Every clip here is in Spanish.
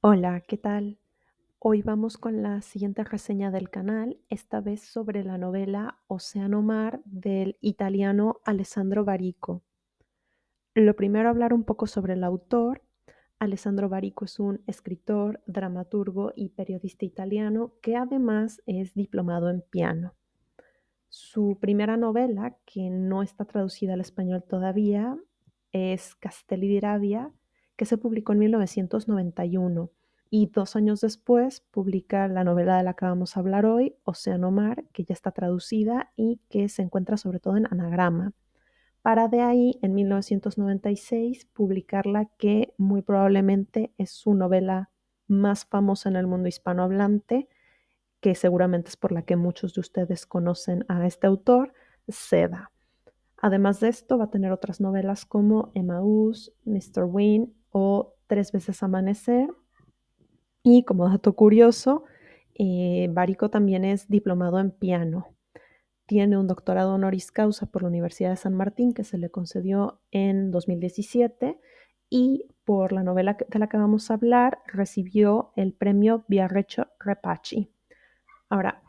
Hola, ¿qué tal? Hoy vamos con la siguiente reseña del canal, esta vez sobre la novela Océano Mar del italiano Alessandro Barico. Lo primero, hablar un poco sobre el autor. Alessandro Barico es un escritor, dramaturgo y periodista italiano que además es diplomado en piano. Su primera novela, que no está traducida al español todavía, es Castelli di Rabia, que se publicó en 1991 y 2 años después publica la novela de la que vamos a hablar hoy, Océano Mar, que ya está traducida y que se encuentra sobre todo en Anagrama, para de ahí, en 1996, publicar la que muy probablemente es su novela más famosa en el mundo hispanohablante, que seguramente es por la que muchos de ustedes conocen a este autor, Seda. Además de esto, va a tener otras novelas como Emmaús, Mr. Wayne o Tres veces amanecer. Y como dato curioso, Barico también es diplomado en piano. Tiene un doctorado honoris causa por la Universidad de San Martín que se le concedió en 2017 y por la novela de la que vamos a hablar recibió el premio Viareggio Repacci. Ahora,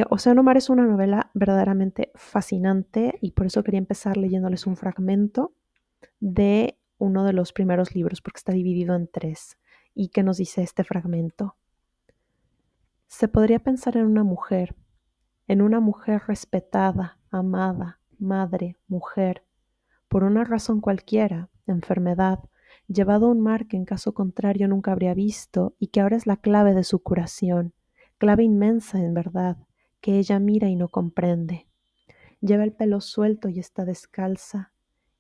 Océano Mar es una novela verdaderamente fascinante y por eso quería empezar leyéndoles un fragmento de uno de los primeros libros, porque está dividido en tres. ¿Y qué nos dice este fragmento? Se podría pensar en una mujer respetada, amada, madre, mujer, por una razón cualquiera, enfermedad, llevado a un mar que en caso contrario nunca habría visto y que ahora es la clave de su curación, clave inmensa en verdad, que ella mira y no comprende. Lleva el pelo suelto y está descalza,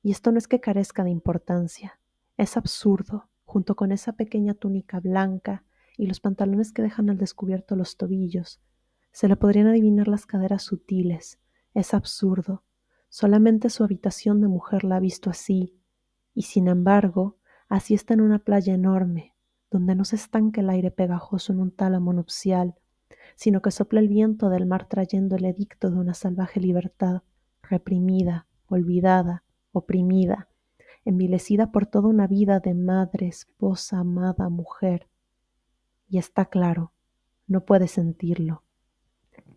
y esto no es que carezca de importancia, es absurdo, junto con esa pequeña túnica blanca y los pantalones que dejan al descubierto los tobillos. Se le podrían adivinar las caderas sutiles, es absurdo. Solamente su habitación de mujer la ha visto así, y sin embargo, así está en una playa enorme, donde no se estanca el aire pegajoso en un tálamo nupcial, sino que sopla el viento del mar trayendo el edicto de una salvaje libertad, reprimida, olvidada, oprimida, envilecida por toda una vida de madre, esposa, amada, mujer. Y está claro, no puede sentirlo.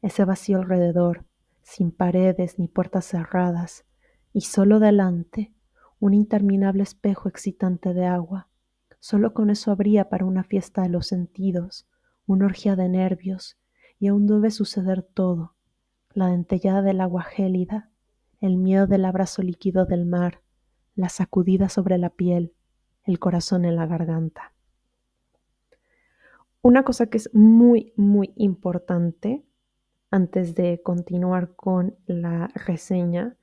Ese vacío alrededor, sin paredes ni puertas cerradas, y solo delante, un interminable espejo excitante de agua. Solo con eso habría para una fiesta de los sentidos, una orgía de nervios, y aún debe suceder todo: la dentellada del agua gélida, el miedo del abrazo líquido del mar, la sacudida sobre la piel, el corazón en la garganta. Una cosa que es muy, muy importante antes de continuar con la reseña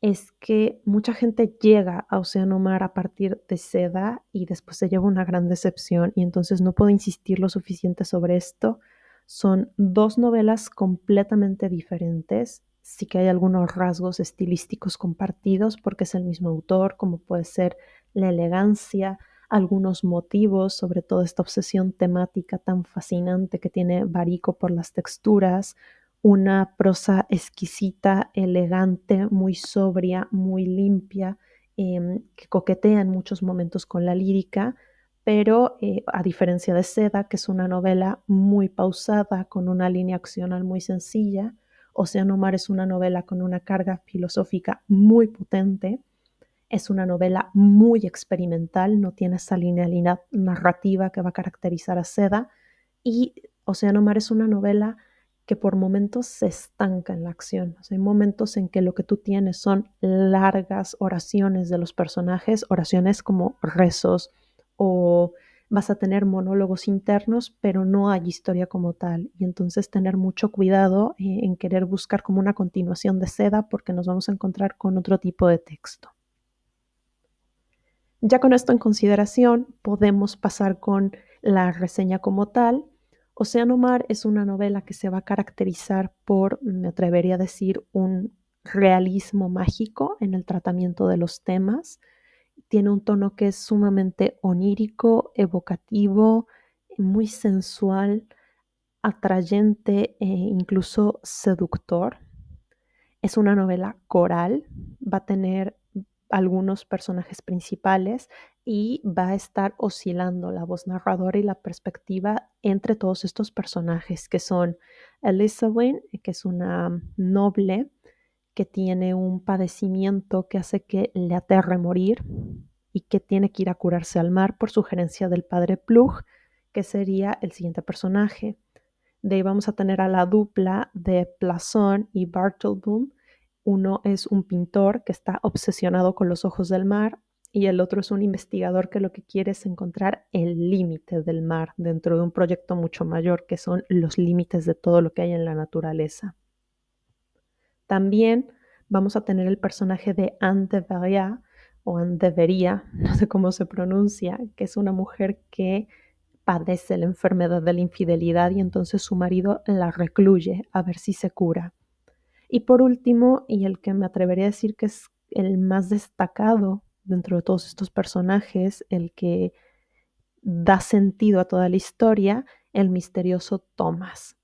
es que mucha gente llega a Océano Mar a partir de Seda y después se lleva una gran decepción, y entonces no puedo insistir lo suficiente sobre esto. Son dos novelas completamente diferentes. Sí que hay algunos rasgos estilísticos compartidos porque es el mismo autor, como puede ser la elegancia, algunos motivos, sobre todo esta obsesión temática tan fascinante que tiene Barico por las texturas, una prosa exquisita, elegante, muy sobria, muy limpia, que coquetea en muchos momentos con la lírica, pero a diferencia de Seda, que es una novela muy pausada, con una línea accional muy sencilla, Océano Mar es una novela con una carga filosófica muy potente, es una novela muy experimental, no tiene esa linealidad narrativa que va a caracterizar a Seda, y Océano Mar es una novela que por momentos se estanca en la acción. O sea, hay momentos en que lo que tú tienes son largas oraciones de los personajes, oraciones como rezos, o vas a tener monólogos internos, pero no hay historia como tal. Y entonces tener mucho cuidado en querer buscar como una continuación de Seda, porque nos vamos a encontrar con otro tipo de texto. Ya con esto en consideración, podemos pasar con la reseña como tal. Océano Mar es una novela que se va a caracterizar por, me atrevería a decir, un realismo mágico en el tratamiento de los temas. Tiene un tono que es sumamente onírico, evocativo, muy sensual, atrayente e incluso seductor. Es una novela coral, va a tener algunos personajes principales y va a estar oscilando la voz narradora y la perspectiva entre todos estos personajes que son Elizabeth, que es una noble que tiene un padecimiento que hace que le aterre morir y que tiene que ir a curarse al mar por sugerencia del padre Plug, que sería el siguiente personaje. De ahí vamos a tener a la dupla de Plasson y Bartleboom. Uno es un pintor que está obsesionado con los ojos del mar y el otro es un investigador que lo que quiere es encontrar el límite del mar dentro de un proyecto mucho mayor, que son los límites de todo lo que hay en la naturaleza. También vamos a tener el personaje de Anne de Veria, o Anne de Veria, no sé cómo se pronuncia, que es una mujer que padece la enfermedad de la infidelidad y entonces su marido la recluye a ver si se cura. Y por último, y el que me atrevería a decir que es el más destacado dentro de todos estos personajes, el que da sentido a toda la historia, el misterioso Thomas,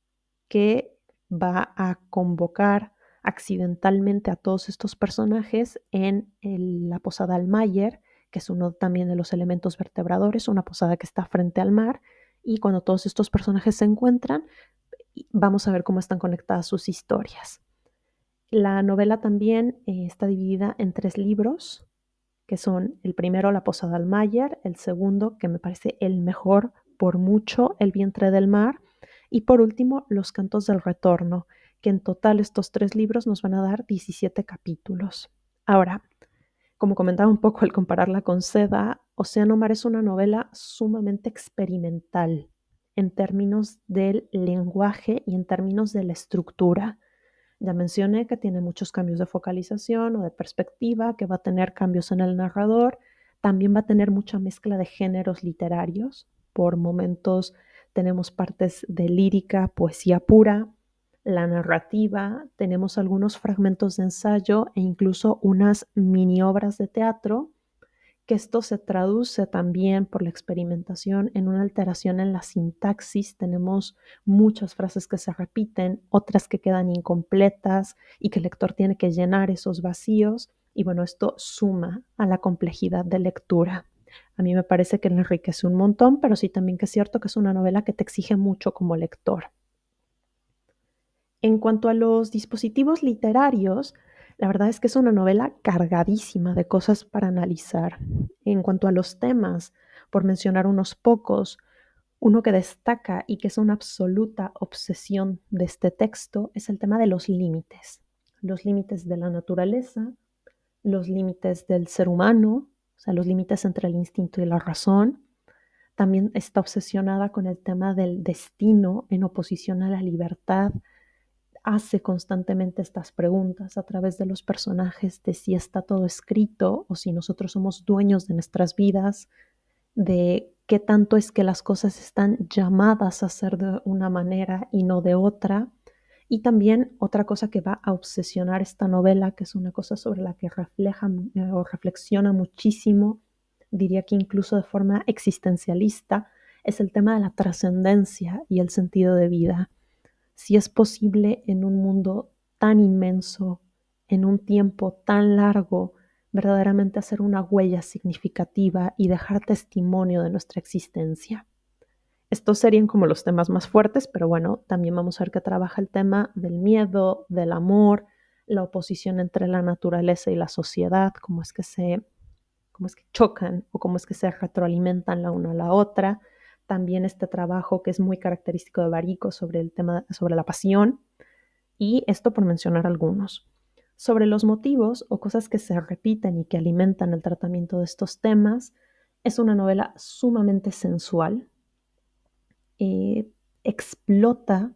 que va a convocar accidentalmente a todos estos personajes en la posada Almayer, que es uno también de los elementos vertebradores, una posada que está frente al mar, y cuando todos estos personajes se encuentran, vamos a ver cómo están conectadas sus historias. La novela también está dividida en 3 libros, que son el primero, La posada Almayer, el segundo, que me parece el mejor por mucho, El vientre del mar, y por último, Los cantos del retorno, que en total estos 3 libros nos van a dar 17 capítulos. Ahora, como comentaba un poco al compararla con Seda, Océano Mar es una novela sumamente experimental en términos del lenguaje y en términos de la estructura. Ya mencioné que tiene muchos cambios de focalización o de perspectiva, que va a tener cambios en el narrador, también va a tener mucha mezcla de géneros literarios. Por momentos tenemos partes de lírica, poesía pura, la narrativa, tenemos algunos fragmentos de ensayo e incluso unas mini obras de teatro, que esto se traduce también por la experimentación en una alteración en la sintaxis. Tenemos muchas frases que se repiten, otras que quedan incompletas y que el lector tiene que llenar esos vacíos. Y bueno, esto suma a la complejidad de lectura. A mí me parece que le enriquece un montón, pero sí también que es cierto que es una novela que te exige mucho como lector. En cuanto a los dispositivos literarios, la verdad es que es una novela cargadísima de cosas para analizar. En cuanto a los temas, por mencionar unos pocos, uno que destaca y que es una absoluta obsesión de este texto es el tema de los límites de la naturaleza, los límites del ser humano, o sea, los límites entre el instinto y la razón. También está obsesionada con el tema del destino en oposición a la libertad, hace constantemente estas preguntas a través de los personajes de si está todo escrito o si nosotros somos dueños de nuestras vidas, de qué tanto es que las cosas están llamadas a ser de una manera y no de otra. Y también otra cosa que va a obsesionar esta novela, que es una cosa sobre la que refleja o reflexiona muchísimo, diría que incluso de forma existencialista, es el tema de la trascendencia y el sentido de vida. Si es posible en un mundo tan inmenso, en un tiempo tan largo, verdaderamente hacer una huella significativa y dejar testimonio de nuestra existencia. Estos serían como los temas más fuertes, pero bueno, también vamos a ver que trabaja el tema del miedo, del amor, la oposición entre la naturaleza y la sociedad, cómo es que chocan o cómo es que se retroalimentan la una a la otra. También este trabajo que es muy característico de Barico sobre el tema, sobre la pasión, y esto por mencionar algunos. Sobre los motivos o cosas que se repiten y que alimentan el tratamiento de estos temas, es una novela sumamente sensual, eh, explota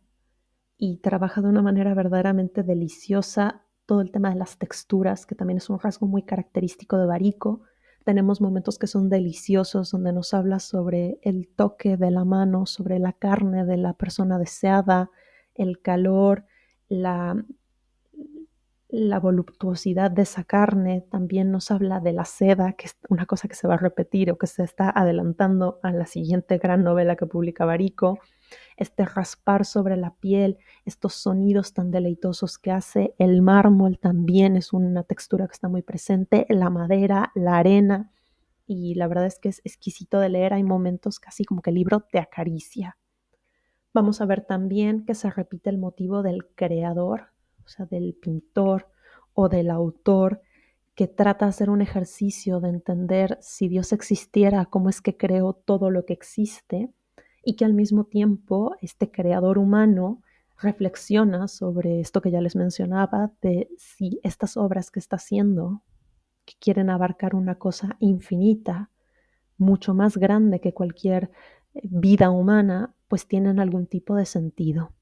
y trabaja de una manera verdaderamente deliciosa todo el tema de las texturas, que también es un rasgo muy característico de Barico. Tenemos momentos que son deliciosos, donde nos habla sobre el toque de la mano, sobre la carne de la persona deseada, el calor, la, la voluptuosidad de esa carne. También nos habla de la seda, que es una cosa que se va a repetir o que se está adelantando a la siguiente gran novela que publica Barico. este raspar sobre la piel, estos sonidos tan deleitosos que hace. El mármol también es una textura que está muy presente, la madera, la arena, y la verdad es que es exquisito de leer. Hay momentos casi como que el libro te acaricia. Vamos a ver también que se repite el motivo del creador, o sea, del pintor o del autor, que trata de hacer un ejercicio de entender si Dios existiera, cómo es que creó todo lo que existe, y que al mismo tiempo este creador humano reflexiona sobre esto que ya les mencionaba, de si estas obras que está haciendo, que quieren abarcar una cosa infinita, mucho más grande que cualquier vida humana, pues tienen algún tipo de sentido.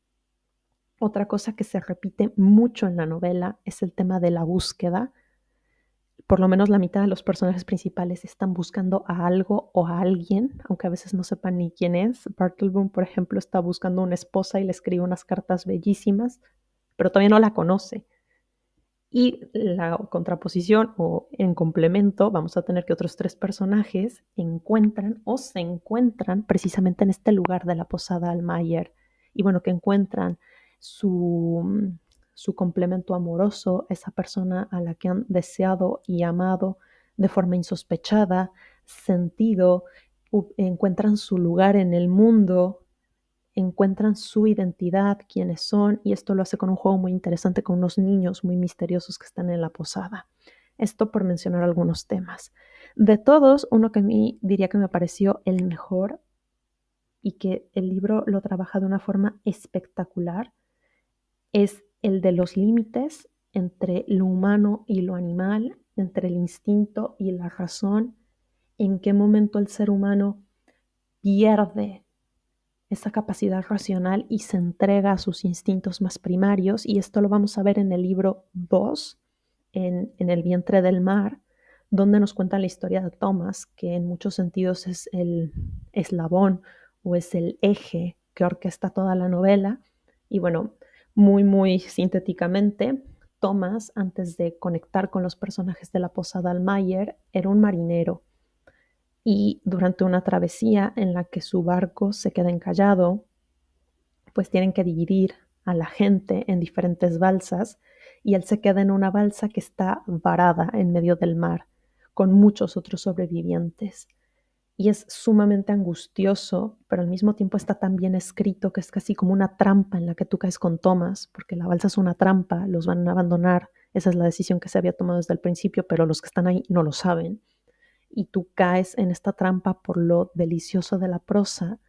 Otra cosa que se repite mucho en la novela es el tema de la búsqueda. Por lo menos la mitad de los personajes principales están buscando a algo o a alguien, aunque a veces no sepan ni quién es. Bartleby, por ejemplo, está buscando una esposa y le escribe unas cartas bellísimas, pero todavía no la conoce. Y la contraposición o en complemento, vamos a tener que otros tres personajes encuentran o se encuentran precisamente en este lugar de la posada Almayer. Y bueno, que encuentran su complemento amoroso, esa persona a la que han deseado y amado de forma insospechada, sentido, encuentran su lugar en el mundo, encuentran su identidad, quiénes son, y esto lo hace con un juego muy interesante con unos niños muy misteriosos que están en la posada. Esto por mencionar algunos temas. De todos, uno que a mí diría que me pareció el mejor y que el libro lo trabaja de una forma espectacular es el de los límites entre lo humano y lo animal, entre el instinto y la razón, en qué momento el ser humano pierde esa capacidad racional y se entrega a sus instintos más primarios. Y esto lo vamos a ver en el libro 2, en El vientre del mar, donde nos cuenta la historia de Thomas, que en muchos sentidos es el eslabón o es el eje que orquesta toda la novela. Y bueno, muy sintéticamente, Thomas, antes de conectar con los personajes de la posada Almayer, era un marinero, y durante una travesía en la que su barco se queda encallado, pues tienen que dividir a la gente en diferentes balsas, y él se queda en una balsa que está varada en medio del mar con muchos otros sobrevivientes. Y es sumamente angustioso, pero al mismo tiempo está tan bien escrito que es casi como una trampa en la que tú caes con Thomas, porque la balsa es una trampa, los van a abandonar. Esa es la decisión que se había tomado desde el principio, pero los que están ahí no lo saben. Y tú caes en esta trampa por lo delicioso de la prosa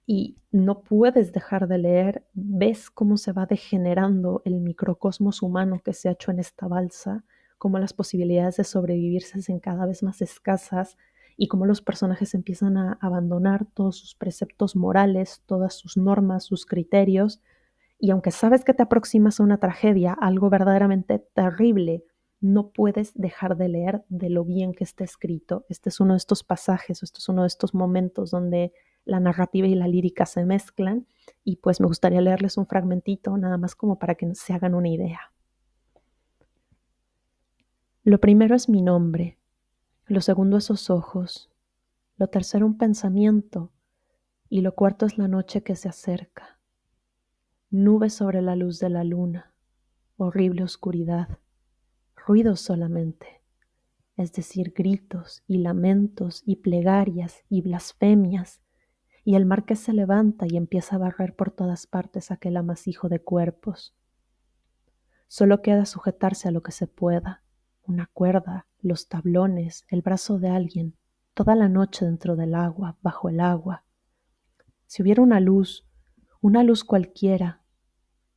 y no puedes dejar de leer. Ves cómo se va degenerando el microcosmos humano que se ha hecho en esta balsa, cómo las posibilidades de sobrevivir se hacen cada vez más escasas y cómo los personajes empiezan a abandonar todos sus preceptos morales, todas sus normas, sus criterios. Y aunque sabes que te aproximas a una tragedia, algo verdaderamente terrible, no puedes dejar de leer de lo bien que está escrito. Este es uno de estos pasajes, este es uno de estos momentos donde la narrativa y la lírica se mezclan, y pues me gustaría leerles un fragmentito nada más como para que se hagan una idea. Lo primero es mi nombre, lo segundo esos ojos, lo tercero un pensamiento, y lo cuarto es la noche que se acerca. Nubes sobre la luz de la luna, horrible oscuridad, ruidos solamente, es decir, gritos y lamentos y plegarias y blasfemias, y el mar que se levanta y empieza a barrer por todas partes aquel amasijo de cuerpos. Solo queda sujetarse a lo que se pueda, una cuerda, los tablones, el brazo de alguien, toda la noche dentro del agua, bajo el agua. Si hubiera una luz cualquiera,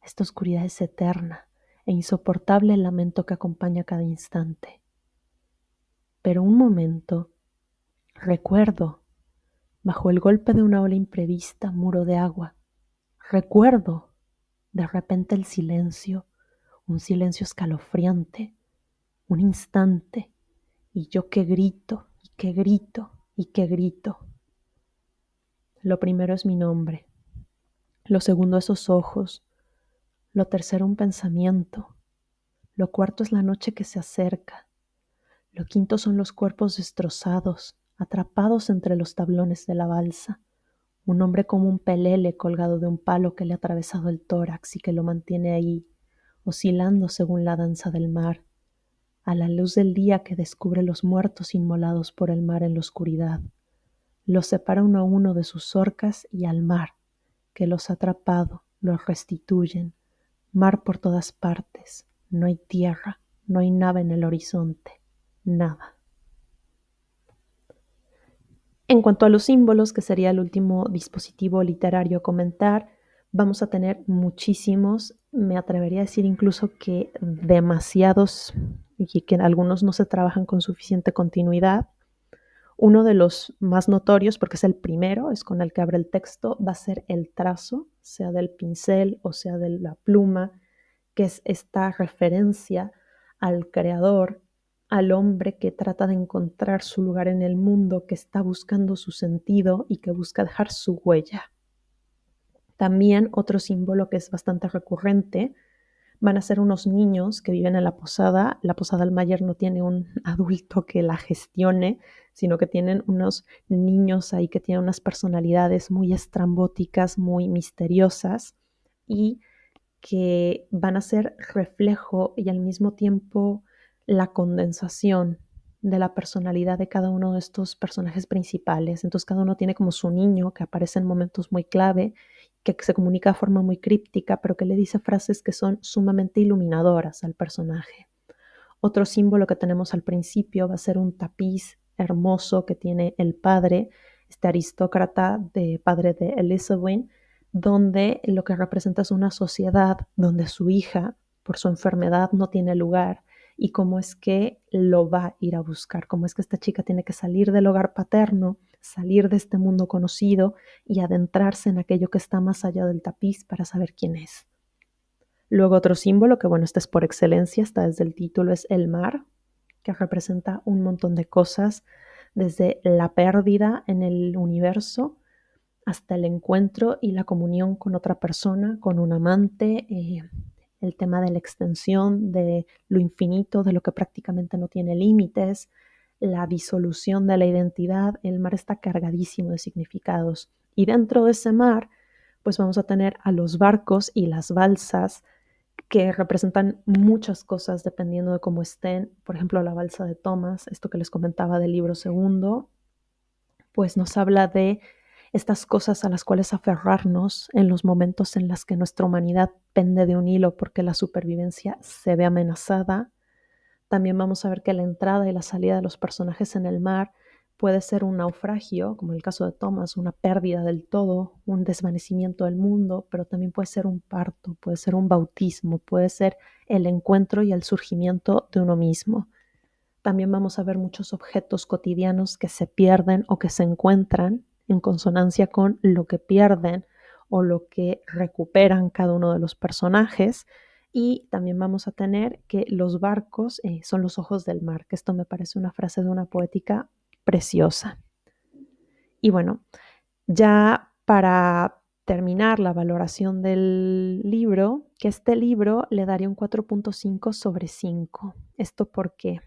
esta oscuridad es eterna e insoportable el lamento que acompaña cada instante. Pero un momento, recuerdo, bajo el golpe de una ola imprevista, muro de agua, recuerdo, de repente el silencio, un silencio escalofriante, un instante, y yo que grito, y que grito, y que grito. Lo primero es mi nombre, lo segundo esos ojos, lo tercero un pensamiento, lo cuarto es la noche que se acerca, lo quinto son los cuerpos destrozados, atrapados entre los tablones de la balsa, un hombre como un pelele colgado de un palo que le ha atravesado el tórax y que lo mantiene ahí, oscilando según la danza del mar, a la luz del día que descubre los muertos inmolados por el mar en la oscuridad. Los separa uno a uno de sus orcas y al mar, que los ha atrapado, los restituyen. Mar por todas partes, no hay tierra, no hay nave en el horizonte, nada. En cuanto a los símbolos, que sería el último dispositivo literario a comentar, vamos a tener muchísimos, me atrevería a decir incluso que demasiados, y que algunos no se trabajan con suficiente continuidad. Uno de los más notorios, porque es el primero, es con el que abre el texto, va a ser el trazo, sea del pincel o sea de la pluma, que es esta referencia al creador, al hombre que trata de encontrar su lugar en el mundo, que está buscando su sentido y que busca dejar su huella. También otro símbolo que es bastante recurrente van a ser unos niños que viven en la posada. La posada Almayer no tiene un adulto que la gestione, sino que tienen unos niños ahí que tienen unas personalidades muy estrambóticas, muy misteriosas y que van a ser reflejo y al mismo tiempo la condensación de la personalidad de cada uno de estos personajes principales. Entonces cada uno tiene como su niño que aparece en momentos muy clave, que se comunica de forma muy críptica, pero que le dice frases que son sumamente iluminadoras al personaje. Otro símbolo que tenemos al principio va a ser un tapiz hermoso que tiene el padre, este aristócrata de padre de Elizabeth, donde lo que representa es una sociedad donde su hija, por su enfermedad, no tiene lugar y cómo es que lo va a ir a buscar, cómo es que esta chica tiene que salir del hogar paterno, salir de este mundo conocido y adentrarse en aquello que está más allá del tapiz para saber quién es. Luego otro símbolo, que bueno, este es por excelencia, está desde el título, es el mar, que representa un montón de cosas, desde la pérdida en el universo hasta el encuentro y la comunión con otra persona, con un amante, el tema de la extensión, de lo infinito, de lo que prácticamente no tiene límites, la disolución de la identidad. El mar está cargadísimo de significados. Y dentro de ese mar, pues vamos a tener a los barcos y las balsas que representan muchas cosas dependiendo de cómo estén. Por ejemplo, la balsa de Thomas, esto que les comentaba del libro segundo, pues nos habla de estas cosas a las cuales aferrarnos en los momentos en los que nuestra humanidad pende de un hilo porque la supervivencia se ve amenazada. También vamos a ver que la entrada y la salida de los personajes en el mar puede ser un naufragio, como en el caso de Thomas, una pérdida del todo, un desvanecimiento del mundo, pero también puede ser un parto, puede ser un bautismo, puede ser el encuentro y el surgimiento de uno mismo. También vamos a ver muchos objetos cotidianos que se pierden o que se encuentran en consonancia con lo que pierden o lo que recuperan cada uno de los personajes. Y también vamos a tener que los barcos son los ojos del mar, que esto me parece una frase de una poética preciosa. Y bueno, ya para terminar la valoración del libro, que este libro le daría un 4.5 sobre 5. ¿Esto por qué?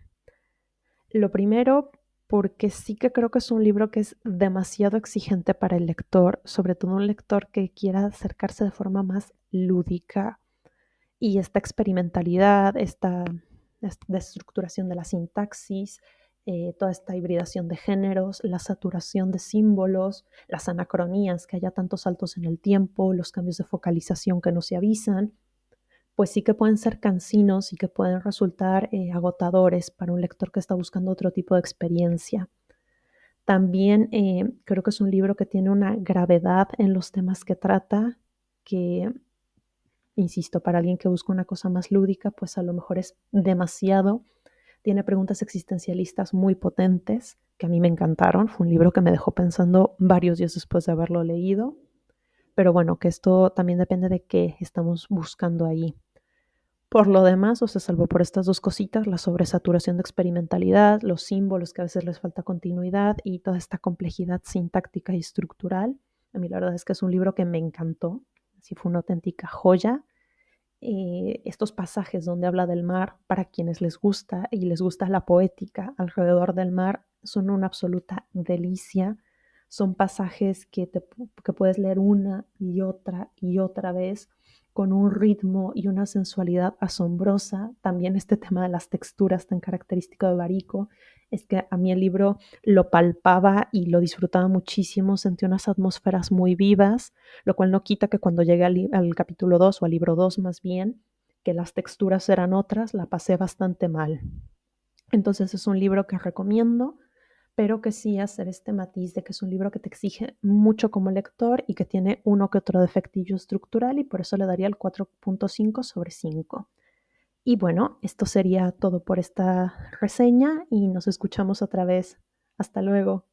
Lo primero, porque sí que creo que es un libro que es demasiado exigente para el lector, sobre todo un lector que quiera acercarse de forma más lúdica y esta experimentalidad, esta destructuración de la sintaxis, toda esta hibridación de géneros, la saturación de símbolos, las anacronías, que haya tantos saltos en el tiempo, los cambios de focalización que no se avisan, pues sí que pueden ser cansinos y que pueden resultar agotadores para un lector que está buscando otro tipo de experiencia. También creo que es un libro que tiene una gravedad en los temas que trata, que, insisto, para alguien que busca una cosa más lúdica, pues a lo mejor es demasiado. Tiene preguntas existencialistas muy potentes, que a mí me encantaron. Fue un libro que me dejó pensando varios días después de haberlo leído. Pero bueno, que esto también depende de qué estamos buscando ahí. Por lo demás, o sea, salvo por estas dos cositas, la sobresaturación de experimentalidad, los símbolos que a veces les falta continuidad y toda esta complejidad sintáctica y estructural, a mí la verdad es que es un libro que me encantó, sí fue una auténtica joya. Estos pasajes donde habla del mar, para quienes les gusta y les gusta la poética alrededor del mar, son una absoluta delicia. Son pasajes que puedes leer una y otra vez con un ritmo y una sensualidad asombrosa. También este tema de las texturas tan característico de Barico es que a mí el libro lo palpaba y lo disfrutaba muchísimo, sentí unas atmósferas muy vivas, lo cual no quita que cuando llegué al capítulo 2 o al libro 2 más bien, que las texturas eran otras, la pasé bastante mal. Entonces es un libro que recomiendo, pero que sí hacer este matiz de que es un libro que te exige mucho como lector y que tiene uno que otro defectillo estructural y por eso le daría el 4.5/5. Y bueno, esto sería todo por esta reseña y nos escuchamos otra vez. Hasta luego.